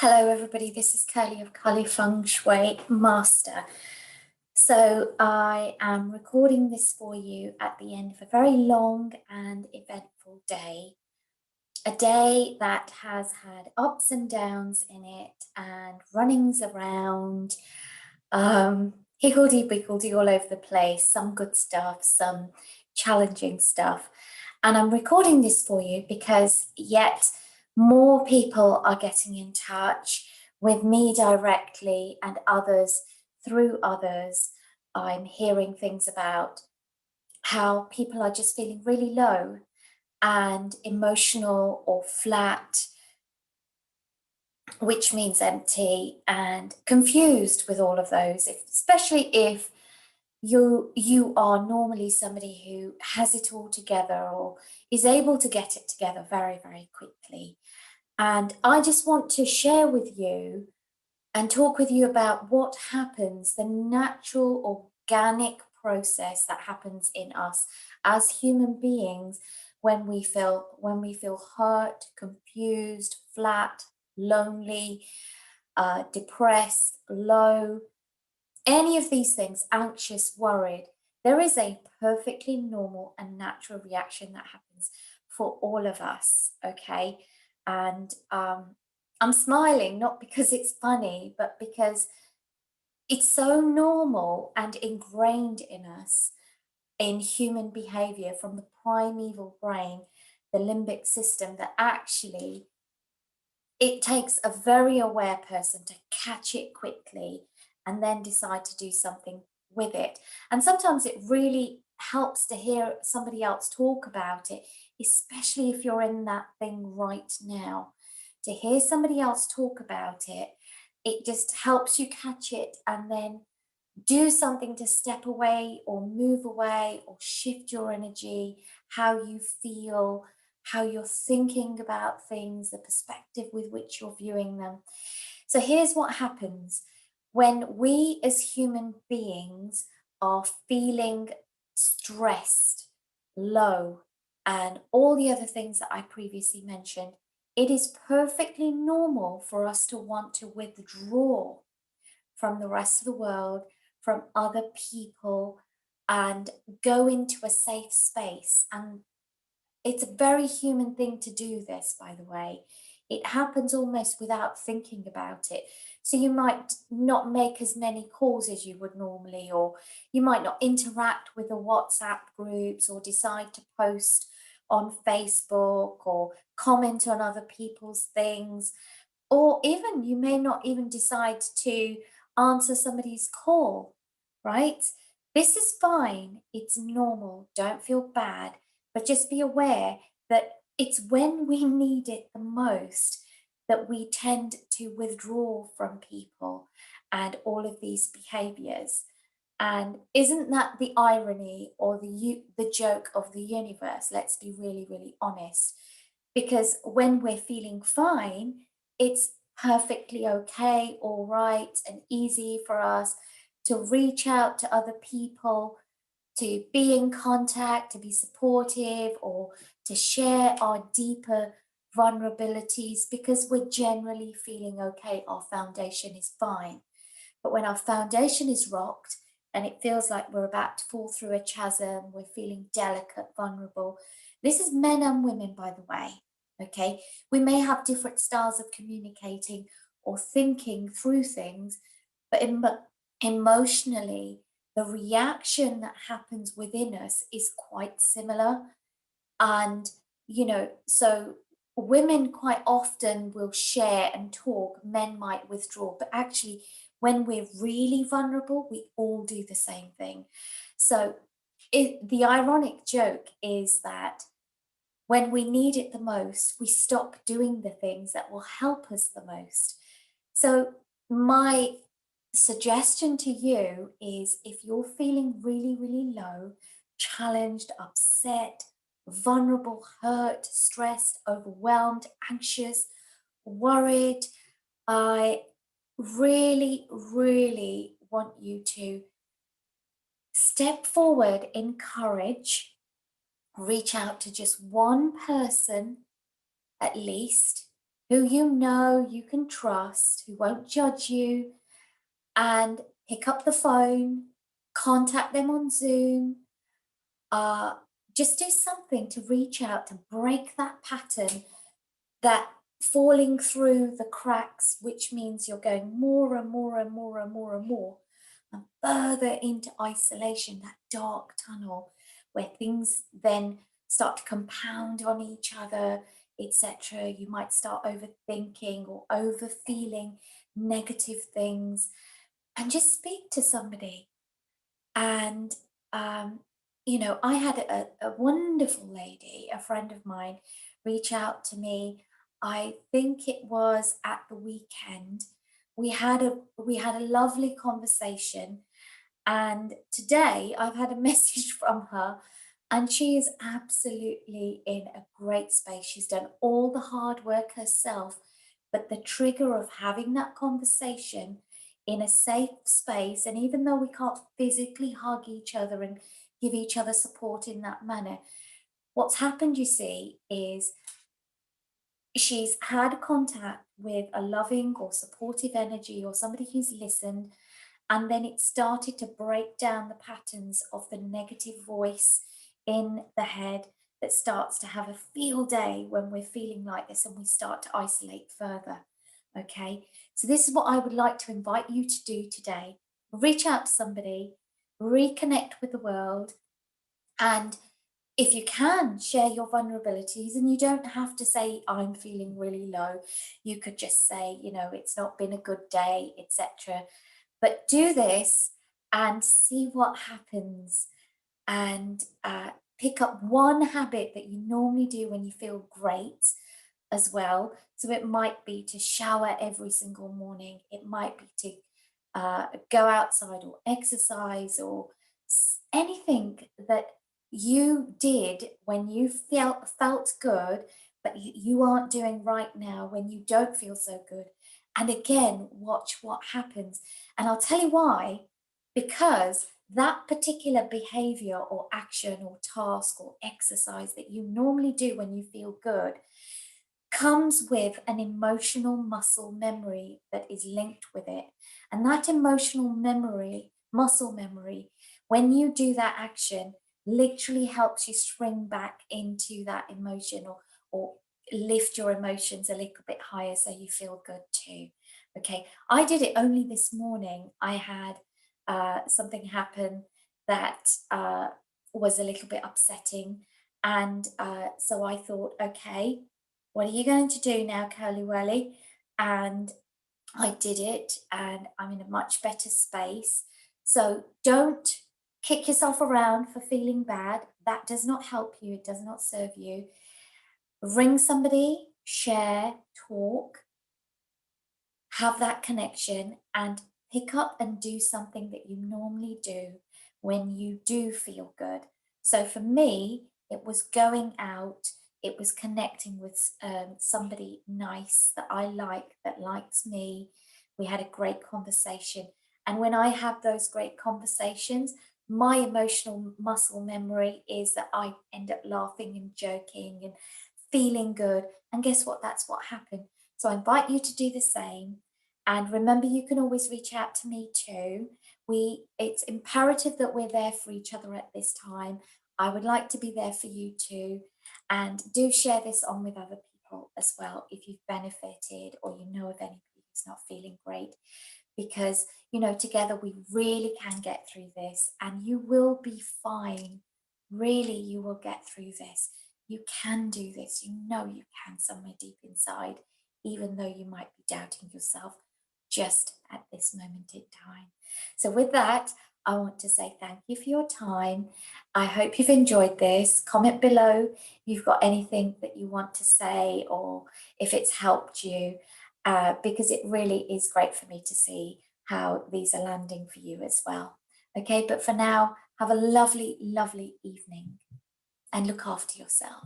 Hello everybody, this is Curly of Curly Feng Shui Master. So I am recording this for you at the end of a very long and eventful day. A day that has had ups and downs in it and runnings around, higgledy-piggledy all over the place, some good stuff, some challenging stuff. And I'm recording this for you because yet more people are getting in touch with me directly and others through others. I'm hearing things about how people are just feeling really low and emotional or flat, which means empty and confused with all of those, especially if you are normally somebody who has it all together or is able to get it together very, very quickly. And I just want to share with you and talk with you about what happens, the natural organic process that happens in us as human beings when we feel hurt, confused, flat, lonely, depressed, low, any of these things, anxious, worried. There is a perfectly normal and natural reaction that happens for all of us, okay? And I'm smiling not because it's funny, but because it's so normal and ingrained in us in human behavior from the primeval brain, the limbic system, that actually it takes a very aware person to catch it quickly and then decide to do something with it. And sometimes it really helps to hear somebody else talk about it, especially if you're in that thing right now. To hear somebody else talk about it, it just helps you catch it and then do something to step away or move away or shift your energy, how you feel, how you're thinking about things, the perspective with which you're viewing them. So here's what happens when we as human beings are feeling stressed, low, and all the other things that I previously mentioned. It is perfectly normal for us to want to withdraw from the rest of the world, from other people, and go into a safe space. And it's a very human thing to do this, by the way. It happens almost without thinking about it. So you might not make as many calls as you would normally, or you might not interact with the WhatsApp groups, or decide to post on Facebook, or comment on other people's things, or even you may not even decide to answer somebody's call, right? This is fine. It's normal. Don't feel bad, but just be aware that it's when we need it the most that we tend to withdraw from people and all of these behaviors. And isn't that the irony or the joke of the universe? Let's be really, really honest. Because when we're feeling fine, it's perfectly okay, all right, and easy for us to reach out to other people, to be in contact, to be supportive, or to share our deeper vulnerabilities because we're generally feeling okay. Our foundation is fine. But when our foundation is rocked and it feels like we're about to fall through a chasm, we're feeling delicate, vulnerable. This is men and women, by the way. Okay. We may have different styles of communicating or thinking through things, but emotionally, the reaction that happens within us is quite similar. And, so women quite often will share and talk, men might withdraw, but actually, when we're really vulnerable, we all do the same thing. So, the ironic joke is that when we need it the most, we stop doing the things that will help us the most. So, my suggestion to you is if you're feeling really, really low, challenged, upset, vulnerable, hurt, stressed, overwhelmed, anxious, worried, I really, really want you to step forward in courage, reach out to just one person at least, who you know you can trust, who won't judge you, and pick up the phone, contact them on Zoom, uh, just do something to reach out to break that pattern, that falling through the cracks, which means you're going more and more and more and more and more and further into isolation, that dark tunnel where things then start to compound on each other, etc. You might start overthinking or over feeling negative things, and just speak to somebody. And, um, I had a wonderful lady, a friend of mine, reach out to me. I think it was at the weekend. We had a lovely conversation, and today I've had a message from her, and she is absolutely in a great space. She's done all the hard work herself, but the trigger of having that conversation in a safe space, and even though we can't physically hug each other and give each other support in that manner, what's happened, you see, is she's had contact with a loving or supportive energy or somebody who's listened, and then it started to break down the patterns of the negative voice in the head that starts to have a field day when we're feeling like this and we start to isolate further. Okay, so this is what I would like to invite you to do today. Reach out to somebody, reconnect with the world, and if you can, share your vulnerabilities, and you don't have to say, I'm feeling really low. You could just say, it's not been a good day, etc. But do this and see what happens, and pick up one habit that you normally do when you feel great as well. So it might be to shower every single morning, it might be to go outside or exercise, or anything that you did when you felt good, but you aren't doing right now when you don't feel so good. And again, watch what happens. And I'll tell you why, because that particular behavior or action or task or exercise that you normally do when you feel good comes with an emotional muscle memory that is linked with it. And that emotional memory, muscle memory, when you do that action, literally helps you spring back into that emotion, or lift your emotions a little bit higher so you feel good too. Okay, I did it only this morning. I had something happen that was a little bit upsetting. And so I thought, okay, what are you going to do now, Curly Wurly? And I did it, and I'm in a much better space. So don't kick yourself around for feeling bad. That does not help you, it does not serve you. Ring somebody, share, talk, have that connection, and pick up and do something that you normally do when you do feel good. So for me, it was going out, it was connecting with somebody nice that I like, that likes me. We had a great conversation. And when I have those great conversations, my emotional muscle memory is that I end up laughing and joking and feeling good. And guess what? That's what happened. So I invite you to do the same. And remember, you can always reach out to me too. It's imperative that we're there for each other at this time. I would like to be there for you too. And do share this on with other people as well if you've benefited or you know of anybody who's not feeling great. Because, together we really can get through this, and you will be fine. Really, you will get through this. You can do this. You know you can somewhere deep inside, even though you might be doubting yourself just at this moment in time. So, with that, I want to say thank you for your time. I hope you've enjoyed this. Comment below if you've got anything that you want to say, or if it's helped you, because it really is great for me to see how these are landing for you as well. Okay, but for now, have a lovely, lovely evening and look after yourself.